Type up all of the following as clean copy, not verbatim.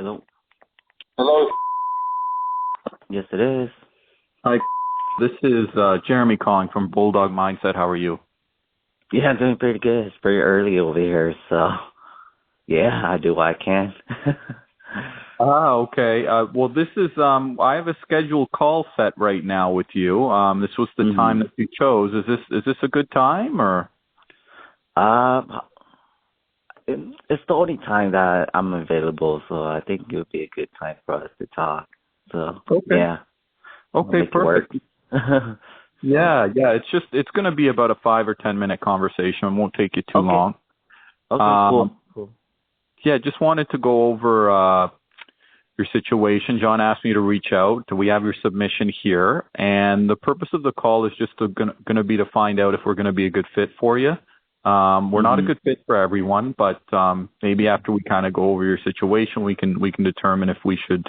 Hello. Hello. Yes, it is. Hi. This is Jeremy calling from Bulldog Mindset. How are you? Yeah, I'm doing pretty good. It's pretty early over here, so yeah, I do what I can. Okay. Well, this is I have a scheduled call set right now with you. This was the time hmm that you chose. Is this a good time or? Um, it's the only time that I'm available, so I think it would be a good time for us to talk. So Okay. yeah, I'll Okay. make it work. Perfect. So Yeah. It's going to be about a 5 or 10 minute conversation. It won't take you too okay, long. okay, Um, cool. yeah. Just wanted to go over your situation. John asked me to reach out. We have your submission here, and the purpose of the call is just going to be to find out if we're going to be a good fit for you. We're not a hmm good fit for everyone, but maybe after we kind of go over your situation, we can determine if we should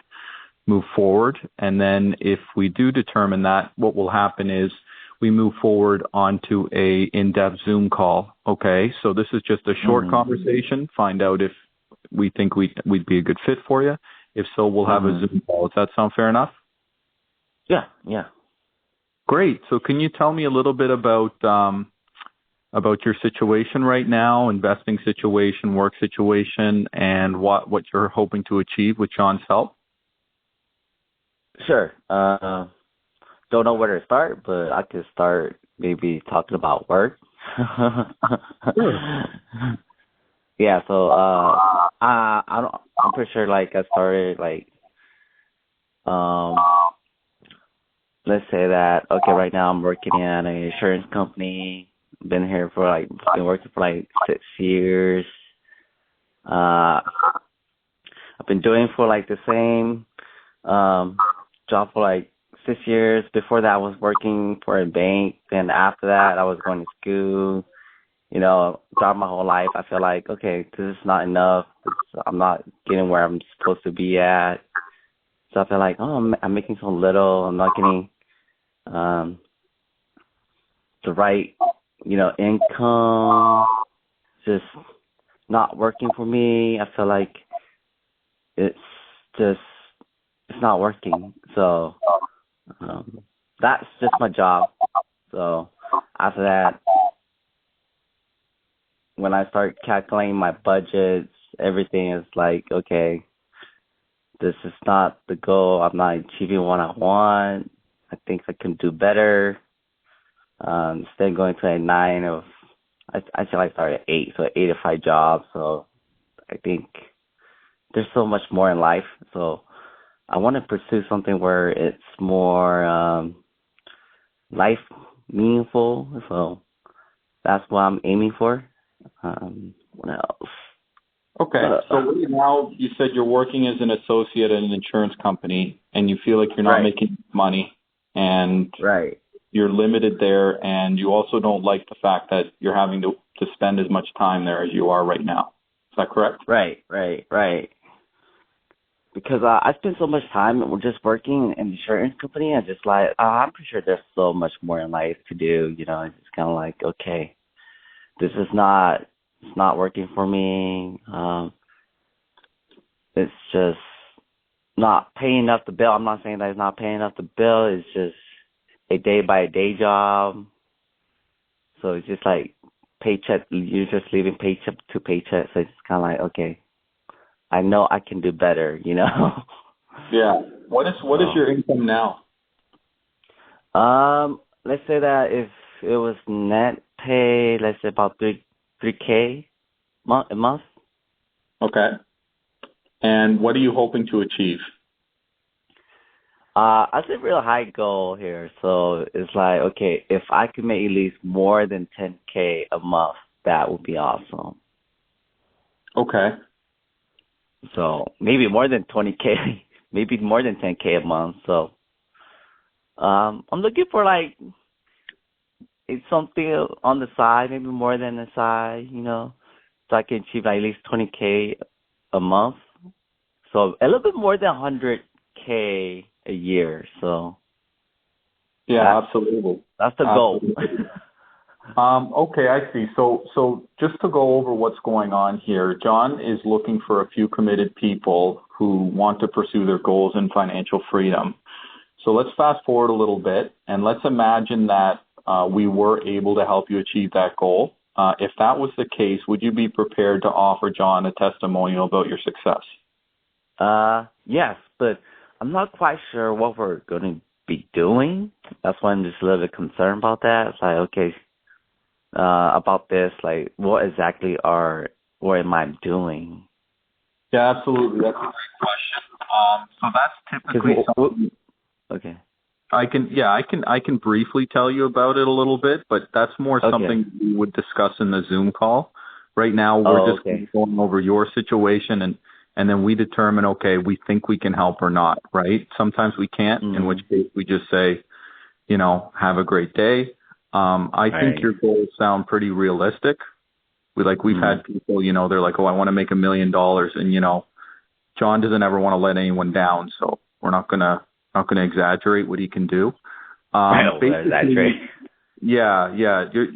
move forward. And then if we do determine that, what will happen is we move forward onto a in-depth Zoom call. Okay, so this is just a short hmm conversation. Find out if we think we'd be a good fit for you. If so, we'll have a hmm Zoom call. Does that sound fair enough? Yeah. Great. So can you tell me a little bit about your situation right now, investing situation, work situation, and what you're hoping to achieve with John's help? Sure. Don't know where to start, but I could start maybe talking about work. Sure. Yeah, so I don't I'm pretty sure like I started like um let's say that okay, right now I'm working at an insurance company. Been working for like 6 years. Uh I've been doing for like the same job for like 6 years. Before that I was working for a bank. Then after that I was going to school. Throughout my whole life, I feel like, okay, this is not enough. I'm not getting where I'm supposed to be at. So I feel like, oh, I'm making so little. I'm not getting um, the right, income. Just not working for me. I feel like it's just, it's not working. So that's just my job. So after that, when I start calculating my budgets, everything is like, okay, this is not the goal. I'm not achieving what I want. I think I can do better. Instead of going to a I feel like I started at 8, so 8 to 5 jobs. So I think there's so much more in life. So I want to pursue something where it's more life meaningful. So that's what I'm aiming for. What else? Okay. So right now you said you're working as an associate at an insurance company and you feel like you're not Right, making money and right. you're limited there, and you also don't like the fact that you're having to spend as much time there as you are right now. Is that correct? Right. Because I spend so much time just working in the insurance company. I just like I'm pretty sure there's so much more in life to do. It's just kind of like, okay, this is not it's not working for me. It's just not paying up the bill. I'm not saying that it's not paying up the bill. It's just a day by day job. So it's just like paycheck. You're just living paycheck to paycheck. So it's kind of like, okay, I know I can do better. Yeah. What is So, your income now? let's say that if it was net pay, let's say about three K a month. Okay. And what are you hoping to achieve? That's a real high goal here. So it's like, okay, if I could make at least more than 10K a month, that would be awesome. Okay. So maybe more than 20K, maybe more than 10K a month. So I'm looking for like it's something on the side, maybe more than the side, so I can achieve at least 20K a month. So a little bit more than 100K a year. So Yeah, that's absolutely. that's the goal. Absolutely. Okay, I see. So just to go over what's going on here, John is looking for a few committed people who want to pursue their goals in financial freedom. So let's fast forward a little bit, and let's imagine that we were able to help you achieve that goal. If that was the case, would you be prepared to offer John a testimonial about your success? Yes, but I'm not quite sure what we're going to be doing. That's why I'm just a little bit concerned about that. It's like, okay, about this, like, what exactly what am I doing? Yeah, absolutely. That's a great question. So that's typically something. Okay. I can briefly tell you about it a little bit, but that's more something we would discuss in the Zoom call. Right now, we're just going over your situation, and then we determine, okay, we think we can help or not, right? Sometimes we can't, in which case we just say, have a great day. I think your goals sound pretty realistic. We've had people, they're like, oh, I want to make $1 million, and John doesn't ever want to let anyone down, so we're not gonna exaggerate what he can do. Exaggerate. Yeah.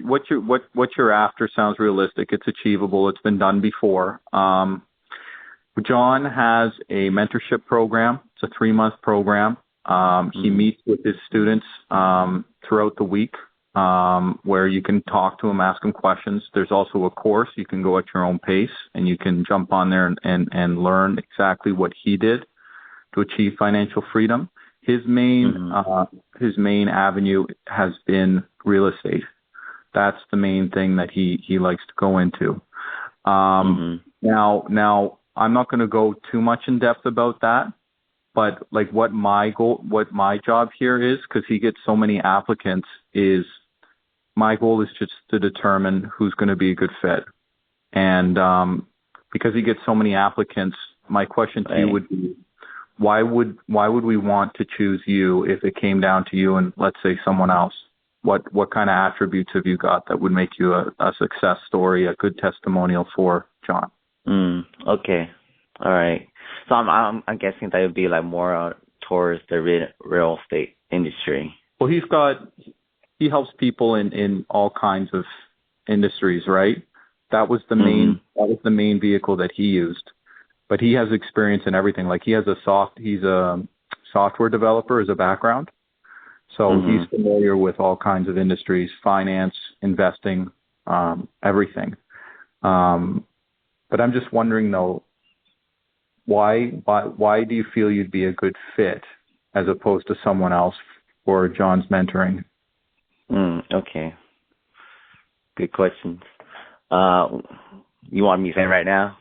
What you're after sounds realistic. It's achievable. It's been done before. John has a mentorship program. It's a 3-month program. He meets with his students throughout the week, where you can talk to him, ask him questions. There's also a course. You can go at your own pace, and you can jump on there and learn exactly what he did to achieve financial freedom. His main avenue has been real estate. That's the main thing that he likes to go into. Now I'm not going to go too much in depth about that, but like what my job here is, because he gets so many applicants, is my goal is just to determine who's going to be a good fit. And because he gets so many applicants, my question to you would be, why would we want to choose you if it came down to you and let's say someone else? What kind of attributes have you got that would make you a success story, a good testimonial for John? Okay. All right. So I'm guessing that would be like more towards the real estate industry. Well, he helps people in all kinds of industries, right? That was the main vehicle that he used. But he has experience in everything. Like he's a software developer as a background. So he's familiar with all kinds of industries, finance, investing, everything. But I'm just wondering though, why do you feel you'd be a good fit as opposed to someone else for John's mentoring? Okay. Good questions. You want me to say right now?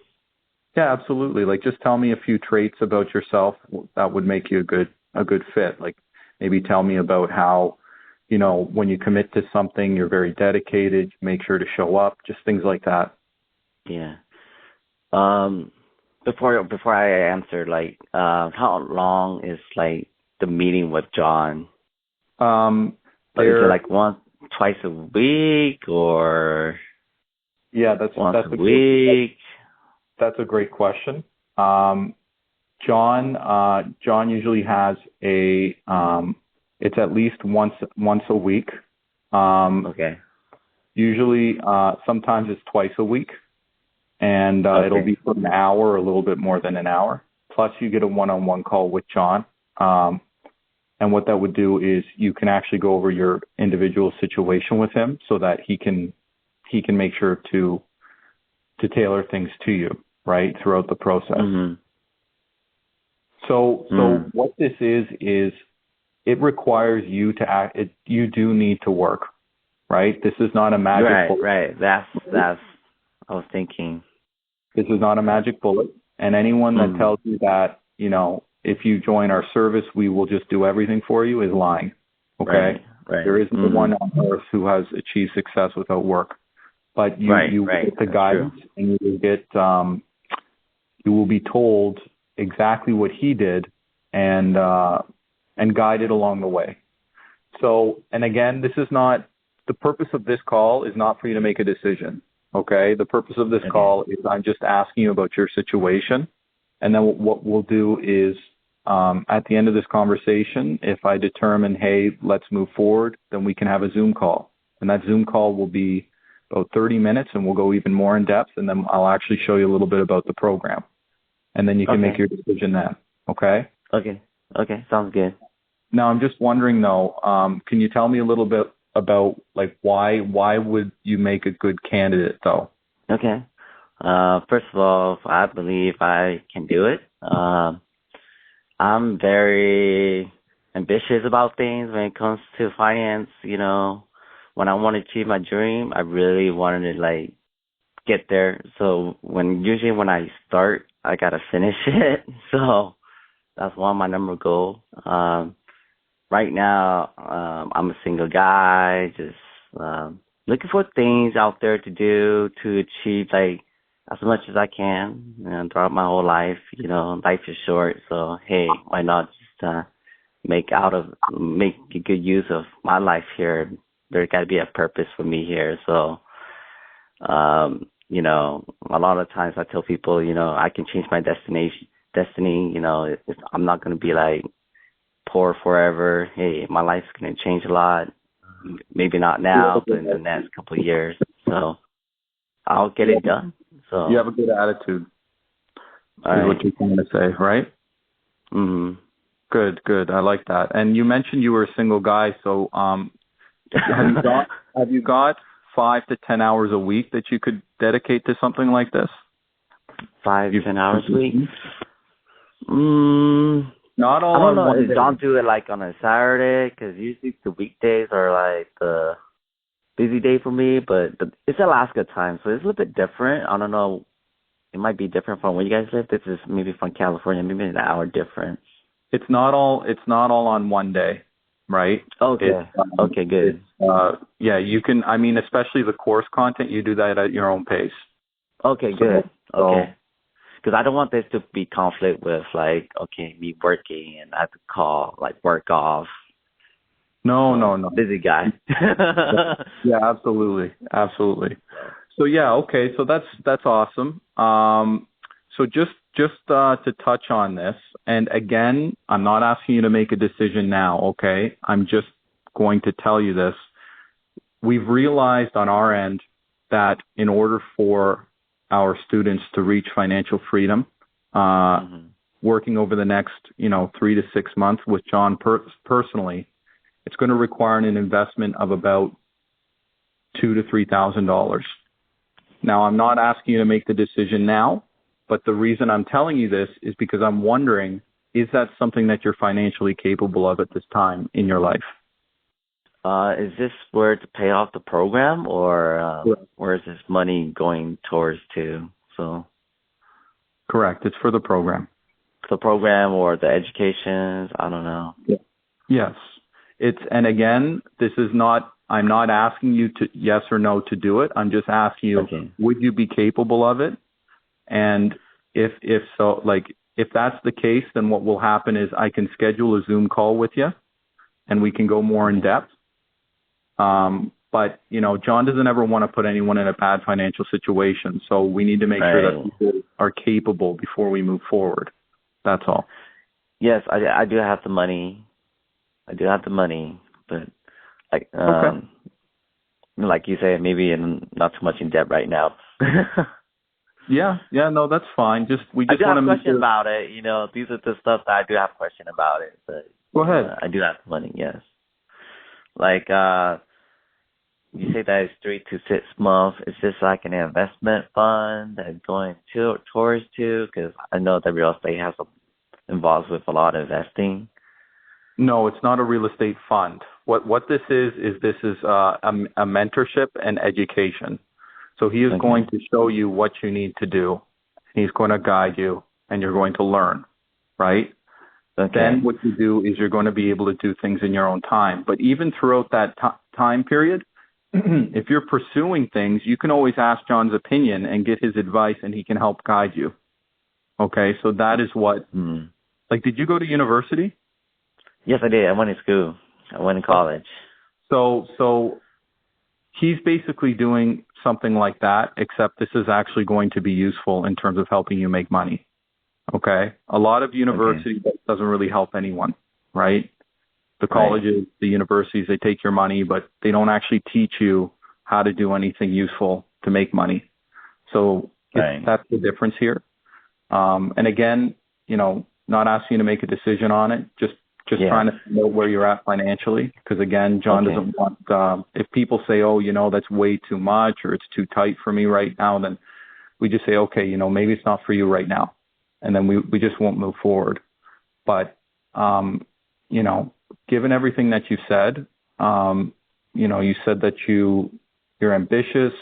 Yeah, absolutely. Like, just tell me a few traits about yourself that would make you a good fit. Like, maybe tell me about how, when you commit to something, you're very dedicated, make sure to show up, just things like that. Yeah. Before I answer, like, how long is like the meeting with John? Is it like twice a week, or? Yeah, that's a week. That's a great question. John usually has it's at least once a week. Okay. Usually, sometimes it's twice a week, and it'll be for an hour or a little bit more than an hour. Plus, you get a one-on-one call with John. And what that would do is you can actually go over your individual situation with him so that he can make sure to tailor things to you, right, throughout the process. So what this is it requires you to act. You do need to work, right? This is not a magic bullet. Right. That's I was thinking. This is not a magic bullet. And anyone that tells you that, if you join our service, we will just do everything for you is lying. Okay? Right. There isn't one on earth who has achieved success without work. But you get the guidance, and you will be told exactly what he did and guided along the way. So, and again, this is not, the purpose of this call is not for you to make a decision. Okay? The purpose of this call is I'm just asking you about your situation. And then what we'll do is, at the end of this conversation, if I determine, hey, let's move forward, then we can have a Zoom call. And that Zoom call will be about 30 minutes, and we'll go even more in depth, and then I'll actually show you a little bit about the program. and then you can make Okay. your decision then. Okay? Okay. Okay. Sounds good. Now, I'm just wondering though, can you tell me a little bit about like why would you make a good candidate though? Okay. First of all, I believe I can do it. I'm very ambitious about things when it comes to finance. When I want to achieve my dream, I really wanted to like get there. So usually when I start, I gotta finish it. So that's one of my number goal. Right now, I'm a single guy, just looking for things out there to do to achieve like as much as I can throughout my whole life. Life is short, so hey, why not just make a good use of my life here? There got to be a purpose for me here. So, a lot of times I tell people, I can change my destiny. I'm not going to be like poor forever. Hey, my life's going to change a lot. Maybe not now, but in the next couple of years. So I'll get it done. So You have a good attitude, all is right. what you're trying to say, right? Mhm. Good. I like that. And you mentioned you were a single guy, so have you got 5 to 10 hours a week that you could dedicate to something like this? 5-10 hours a week. Not all I don't on know. one day. Don't do it like on a Saturday because usually the weekdays are like the busy day for me. But it's Alaska time, so it's a little bit different. I don't know. It might be different from where you guys live. This is maybe from California, maybe an hour difference. It's not all on one day, right? Okay. Okay, good. Yeah, you can. I mean, especially the course content, you do that at your own pace. Okay, good. Okay. Because I don't want this to be conflict with like, okay, me working and I have to call like work off. No. Busy guy. Yeah, absolutely. So yeah, okay. So that's awesome. So just to touch on this, and again, I'm not asking you to make a decision now, okay? I'm just going to tell you this. We've realized on our end that in order for our students to reach financial freedom, working over the next, 3 to 6 months with John personally, it's going to require an investment of about $2,000 to $3,000. Now, I'm not asking you to make the decision now, but the reason I'm telling you this is because I'm wondering, is that something that you're financially capable of at this time in your life? Is this where to pay off the program or where is this money going towards to? So Correct. It's for the program. the program or the educations, I don't know. Yeah. Yes. And again, I'm not asking you to yes or no to do it. I'm just asking you, would you be capable of it? And if so, like, if that's the case, then what will happen is I can schedule a Zoom call with you and we can go more in depth. But, John doesn't ever want to put anyone in a bad financial situation. So we need to make sure that people are capable before we move forward. That's all. Yes, I do have the money. But like you say, maybe not too much in debt right now. Yeah, no, that's fine. We just want to to make question sure about it. These are the stuff that I do have a question about it. But go ahead. I do have the money, yes. Like you say that it's 3 to 6 months. Is this like an investment fund that going towards to? Because I know that real estate has involved with a lot of investing. No, it's not a real estate fund. What this is a mentorship and education. So he is going to show you what you need to do. He's going to guide you, and you're going to learn, right? Then what you do is you're going to be able to do things in your own time. But even throughout that time period, if you're pursuing things, you can always ask John's opinion and get his advice, and he can help guide you. Okay, so that is what. Like, did you go to university? Yes, I did. I went to school. I went to college. So he's basically doing something like that, except this is actually going to be useful in terms of helping you make money. Okay? A lot of university doesn't really help anyone, right? The colleges, the universities, they take your money, but they don't actually teach you how to do anything useful to make money. So that's the difference here. And again, not asking you to make a decision on it, just trying to know where you're at financially. Because again, John doesn't want, if people say, oh, that's way too much or it's too tight for me right now, then we just say, okay, maybe it's not for you right now. And then we just won't move forward. But, given everything that you said, you said that you're ambitious,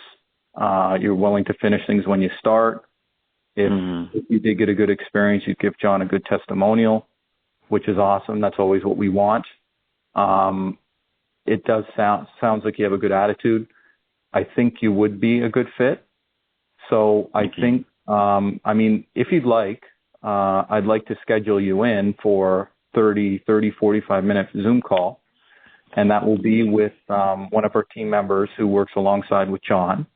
you're willing to finish things when you start. If you did get a good experience, you'd give John a good testimonial, which is awesome. That's always what we want. It does sounds like you have a good attitude. I think you would be a good fit. So I think, if you'd like, I'd like to schedule you in for 45-minute Zoom call. And that will be with one of our team members who works alongside with John.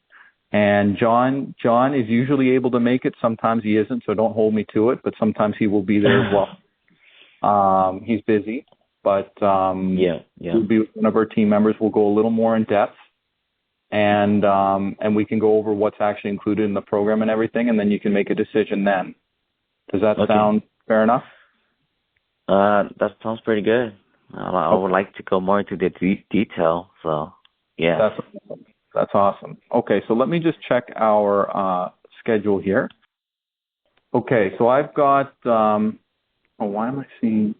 And John is usually able to make it. Sometimes he isn't, so don't hold me to it. But sometimes he will be there as well. He's busy, but he'll be with one of our team members. We'll go a little more in depth, and we can go over what's actually included in the program and everything, and then you can make a decision then. Does that sound fair enough? That sounds pretty good. I would like to go more into the detail. So, yeah. That's awesome. Okay, so let me just check our schedule here. Okay, so I've got, why am I seeing?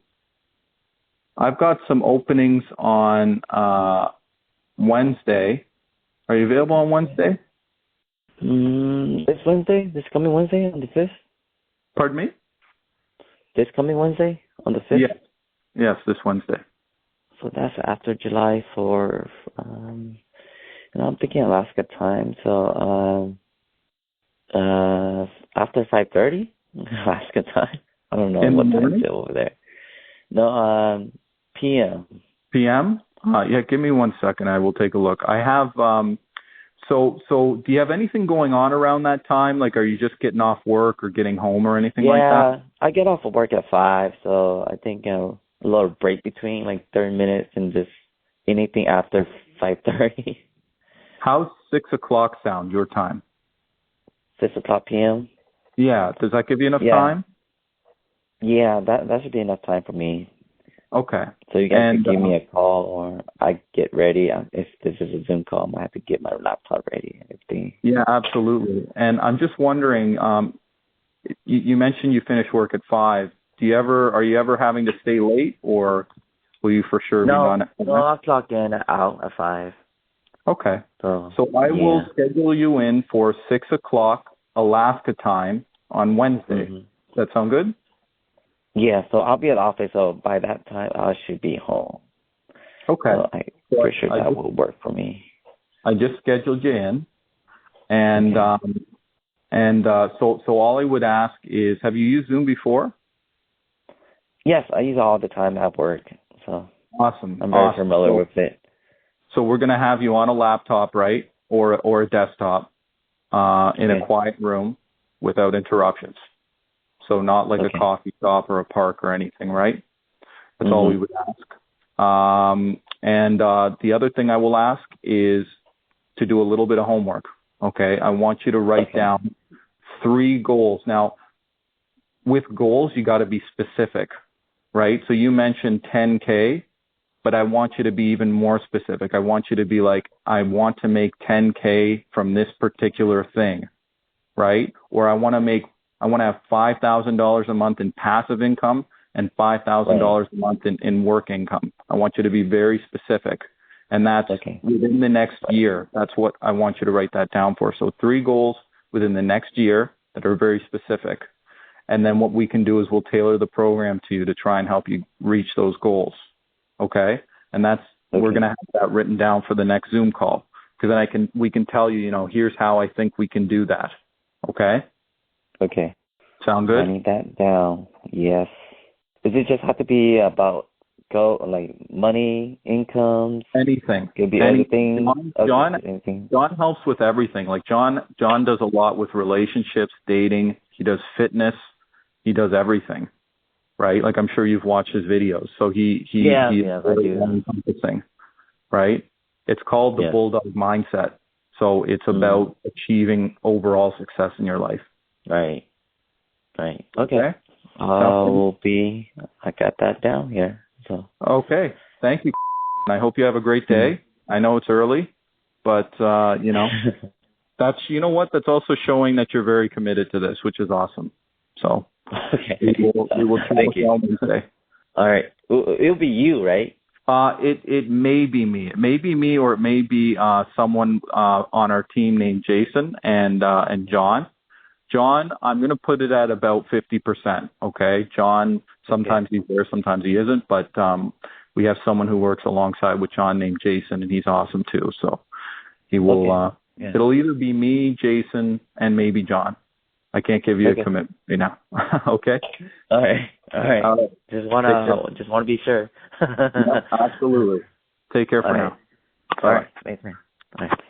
I've got some openings on Wednesday. Are you available on Wednesday? This Wednesday? This coming Wednesday on the 5th? Pardon me? This coming Wednesday on the 5th? Yeah. Yes, this Wednesday. So that's after July 4th. I'm thinking Alaska time. So after 5:30 Alaska time. I don't know what time it's over there. No, PM. PM? Yeah, give me 1 second. I will take a look. I have. So do you have anything going on around that time? Like, are you just getting off work or getting home or anything like that? Yeah, I get off of work at 5, so I think a little break between, like 30 minutes, and just anything after 5:30. How's 6 o'clock sound, your time? 6 o'clock p.m.? Yeah. Does that give you enough time? Yeah, that should be enough time for me. Okay. So you guys can give me a call, or I get ready. If this is a Zoom call, I'm going to have to get my laptop ready and everything. Yeah, absolutely. And I'm just wondering, you mentioned you finish work at 5. Are you ever having to stay late, or will you for sure be done at 5? No, I'll clock in and out at 5. Okay. So I will schedule you in for 6 o'clock Alaska time on Wednesday. Does that sound good? Yeah, so I'll be at the office, so by that time I should be home. Okay. So I'm pretty sure that will work for me. I just scheduled you in. And so all I would ask is, have you used Zoom before? Yes, I use it all the time at work. So awesome. I'm very familiar with it. So we're going to have you on a laptop, right, or a desktop, in a quiet room without interruptions. So not like a coffee shop or a park or anything, right? That's all we would ask. And the other thing I will ask is to do a little bit of homework. Okay, I want you to write down 3 goals. Now, with goals, you got to be specific, right? So you mentioned 10K. But I want you to be even more specific. I want you to be like, I want to make 10K from this particular thing, right? Or I want to have $5,000 a month in passive income and $5,000 a month in work income. I want you to be very specific. And that's within the next year. That's what I want you to write that down for. So 3 goals within the next year that are very specific. And then what we can do is we'll tailor the program to you to try and help you reach those goals. Okay, and we're gonna have that written down for the next Zoom call, because then we can tell you, here's how I think we can do that. Okay. Okay. Sound good? I need that down. Yes. Does it just have to be about money, income? Anything. Could be anything. John helps with everything. Like John does a lot with relationships, dating. He does fitness. He does everything. Right? Like I'm sure you've watched his videos. So he's really encompassing, right? It's called the Bulldog Mindset. So it's about achieving overall success in your life. Right. Right. Okay. Okay. I got that down here. So. Okay. Thank you. And I hope you have a great day. I know it's early, but that's, you know what? That's also showing that you're very committed to this, which is awesome. So Okay. we will Thank you. on Wednesday. All right. It'll be you, right? It may be me. It may be me, or it may be someone on our team named Jason and John. John, I'm going to put it at about 50%. Okay. John, sometimes he's there, sometimes he isn't, but we have someone who works alongside with John named Jason, and he's awesome too. So he will. It'll either be me, Jason, and maybe John. I can't give you a commitment right now. Okay. All right. Just wanna be sure. Absolutely. Take care for now. All right. Thanks, man. All right.